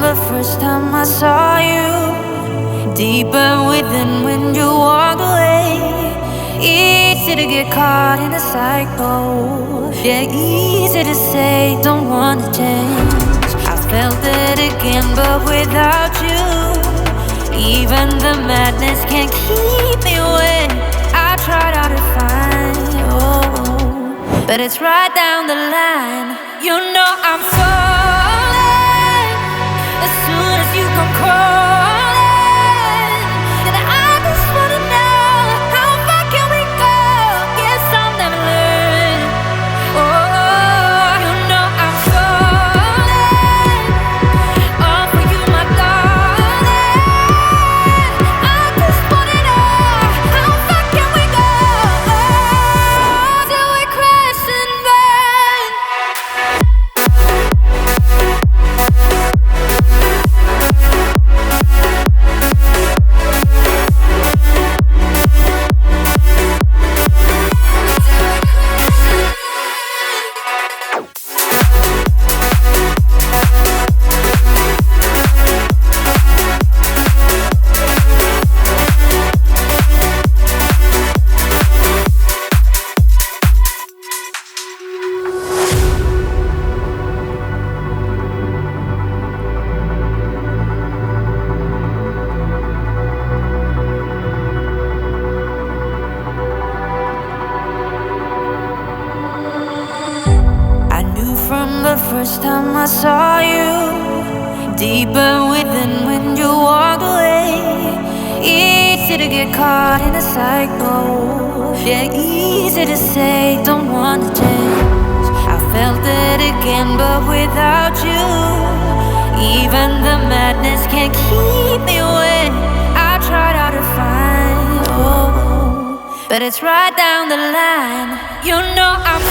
the first time I saw you. Deeper within when you walked away. Easy to get caught in a cycle. Yeah, easy to say don't wanna change. I felt it again but without you. Even the madness can't keep me away. I tried hard to find but it's right down the line. You know I'm falling as soon as you come crawling. And I just wanna know how far can we go? Guess I'll never learn. Oh, you know I'm falling all for you, my darling. I just wanna know how far can we go? Till we crash and burn. I knew from the first time I saw you. Deeper within when you walked away. Easy to get caught in a cycle. Yeah, easy to say don't wanna change. I felt it again but without you. Even the madness can't keep me away. I tried hard to find but it's right down the line. You know I'm